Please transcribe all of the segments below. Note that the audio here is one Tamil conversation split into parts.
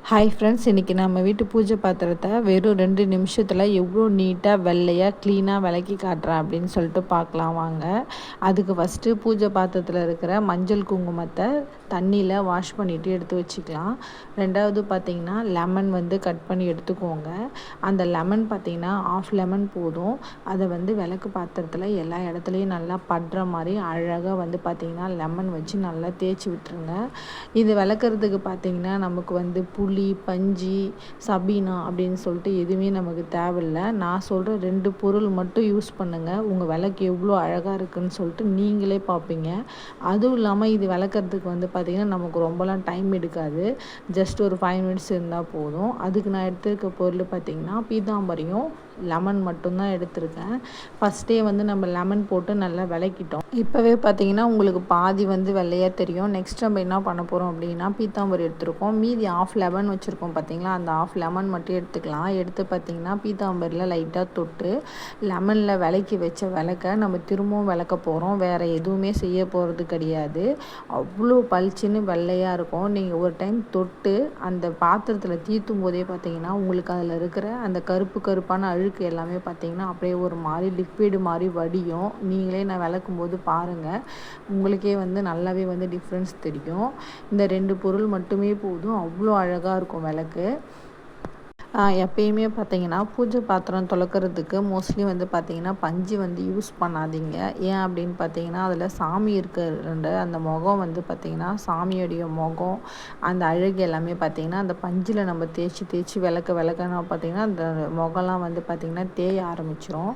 ஹாய் ஃப்ரெண்ட்ஸ், இன்றைக்கி நம்ம வீட்டு பூஜை பாத்திரத்தை வெறும் 2 நிமிஷத்தில் எவ்வளோ நீட்டாக வெள்ளையாக க்ளீனாக விளக்கி காட்டுறேன் அப்படின்னு சொல்லிட்டு பார்க்கலாம் வாங்க. அதுக்கு ஃபஸ்ட்டு பூஜை பாத்திரத்தில் இருக்கிற மஞ்சள் குங்குமத்தை தண்ணியில் வாஷ் பண்ணிவிட்டு எடுத்து வச்சுக்கலாம். ரெண்டாவது பார்த்திங்கன்னா லெமன் கட் பண்ணி எடுத்துக்கோங்க. அந்த லெமன் பார்த்திங்கன்னா 1/2 லெமன் போதும். அதை விளக்கு பாத்திரத்தில் எல்லா இடத்துலையும் நல்லா படுற மாதிரி அழகாக பார்த்திங்கன்னா லெமன் வச்சு நல்லா தேய்ச்சி விட்டுருங்க. இது விளக்குறதுக்கு பார்த்திங்கன்னா நமக்கு புளி, பஞ்சி, சபீனா அப்படின்னு சொல்லிட்டு எதுவுமே நமக்கு தேவையில்லை. நான் சொல்கிற 2 பொருள் மட்டும் யூஸ் பண்ணுங்கள். உங்கள் விளக்கு எவ்வளோ அழகாக இருக்குதுன்னு சொல்லிட்டு நீங்களே பார்ப்பீங்க. அதுவும் இல்லாமல் இது விளக்குறதுக்கு பார்த்திங்கன்னா நமக்கு ரொம்பலாம் டைம் எடுக்காது. ஜஸ்ட் ஒரு 5 மினிட்ஸ் இருந்தால் போதும். அதுக்கு நான் எடுத்துருக்க பொருள் பார்த்திங்கன்னா பீதாம்பரியும் லெமன் மட்டும்தான் எடுத்திருக்கேன். ஃபஸ்ட்டே நம்ம லெமன் போட்டு நல்லா விளக்கிட்டோம். இப்போவே பார்த்திங்கன்னா உங்களுக்கு பாதி வெள்ளையாக தெரியும். நெக்ஸ்ட் நம்ம என்ன பண்ண போகிறோம் அப்படின்னா பீத்தாம்பரி எடுத்துருக்கோம். மீதி 1/2 லெமன் வச்சுருக்கோம் பார்த்திங்களா, அந்த 1/2 லெமன் மட்டும் எடுத்துக்கலாம். எடுத்து பார்த்திங்கன்னா பீத்தாம்பரியில் லைட்டாக தொட்டு லெமனில் விளக்கி வச்ச விளக்க நம்ம திரும்பவும் விளக்க போகிறோம். வேறு எதுவுமே செய்ய போகிறது கிடையாது. அவ்வளோ பளிச்சுன்னு வெள்ளையாக இருக்கும். நீங்கள் ஒரு டைம் தொட்டு அந்த பாத்திரத்தில் தீர்த்தும் போதே பார்த்திங்கன்னா உங்களுக்கு அதில் இருக்கிற அந்த கருப்பான அழுக்கு எல்லாமே பார்த்திங்கன்னா அப்படியே ஒரு மாதிரி லிக்விடு மாதிரி வடியும். நீங்களே நான் விளக்கும் போது பாருங்கள், உங்களுக்கே நல்லாவே டிஃப்ரென்ஸ் தெரியும். இந்த 2 பொருள் மட்டுமே போதும். அவ்வளோ அழகாக இருக்கும் விளக்கு. எப்பயுமே பார்த்திங்கன்னா பூஜை பாத்திரம் துலக்கிறதுக்கு மோஸ்ட்லி பார்த்திங்கன்னா பஞ்சு யூஸ் பண்ணாதீங்க. ஏன் அப்படின்னு பார்த்திங்கன்னா அதில் சாமி இருக்கிற அந்த முகம் பார்த்திங்கன்னா சாமியோடைய முகம், அந்த அழகு எல்லாமே பார்த்திங்கன்னா அந்த பஞ்சில் நம்ம தேய்ச்சி விளக்கனா பார்த்திங்கன்னா அந்த முகம்லாம் பார்த்திங்கன்னா தேய ஆரம்பிச்சிடும்.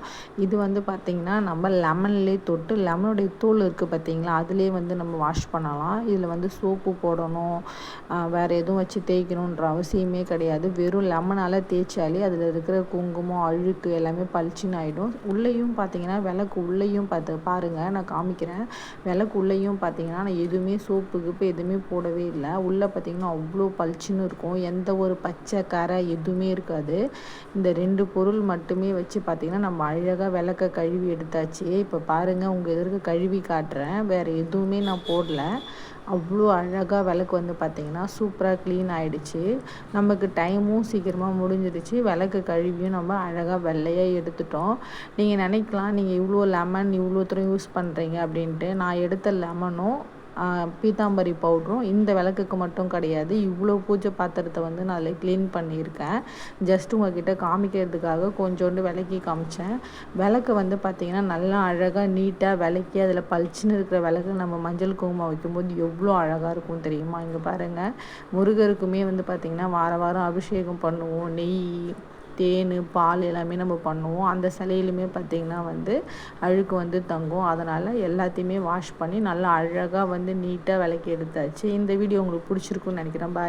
இது பார்த்திங்கன்னா நம்ம லெமன்லேயே தொட்டு லெமனுடைய தூள் இருக்குது பார்த்திங்களா, அதுலேயே நம்ம வாஷ் பண்ணலாம். இதில் சோப்பு போடணும், வேறு எதுவும் வச்சு தேய்க்கணுன்ற அவசியமே கிடையாது. வெறும் லெமன் தேய்ச்சாலே அதில் இருக்கிற குங்குமம் அழுக்கு எல்லாமே பளிச்சுன்னு ஆகிடும். உள்ளேயும் பார்த்திங்கன்னா விளக்கு உள்ளேயும் பாருங்கள், நான் காமிக்கிறேன். விளக்கு உள்ளேயும் பார்த்திங்கன்னா நான் எதுவுமே சோப்பு எதுவுமே போடவே இல்லை. உள்ளே பார்த்திங்கன்னா அவ்வளோ பளிச்சுன்னு இருக்கும். எந்த ஒரு பச்சை கரை எதுவுமே இருக்காது. இந்த 2 பொருள் மட்டுமே வச்சு பார்த்திங்கன்னா நம்ம அழகாக விளக்க கழுவி எடுத்தாச்சு. இப்போ பாருங்கள், உங்கள் எதிர்க்கு கழுவி காட்டுறேன். வேறு எதுவுமே நான் போடல. அவ்வளோ அழகாக விளக்கு பார்த்திங்கன்னா சூப்பராக க்ளீன் ஆகிடுச்சு. நமக்கு டைமும் சீக்கிரமாக முடிஞ்சிடுச்சு. விளக்கு கழுவியும் நம்ம அழகாக வெள்ளையாக எடுத்துட்டோம். நீங்கள் நினைக்கலாம், நீங்கள் இவ்வளோ லெமன் இவ்வளோ தூரம் யூஸ் பண்ணுறீங்க அப்படின்ட்டு. நான் எடுத்த லெமனும் பீத்தாம்பரி பவுடரும் இந்த விளக்குக்கு மட்டும் கிடையாது. இவ்வளோ பூஜை பாத்திரத்தை நான் அதில் க்ளீன் பண்ணியிருக்கேன். ஜஸ்ட் உங்கள்கிட்ட காமிக்கிறதுக்காக கொஞ்சோண்டு விளக்கி காமிச்சேன். விளக்கு பார்த்திங்கன்னா நல்லா அழகாக நீட்டாக விளக்கி அதில் பளிச்சுன்னு இருக்கிற விளக்கு நம்ம மஞ்சள் குங்குமம் வைக்கும்போது எவ்வளோ அழகாக இருக்கும் தெரியுமா. இங்கே பாருங்கள், முருகருக்குமே பார்த்திங்கன்னா வாரம் அபிஷேகம் பண்ணுவோம். நெய், தேன், பால் எல்லாமே நம்ம பண்ணுவோம். அந்த சிலையிலுமே பார்த்திங்கன்னா அழுக்கு தங்கும். அதனால் எல்லாத்தையுமே வாஷ் பண்ணி நல்லா அழகாக நீட்டாக விளக்கி எடுத்தாச்சு. இந்த வீடியோ உங்களுக்கு பிடிச்சிருக்குன்னு நினைக்கிறேன். பாய்.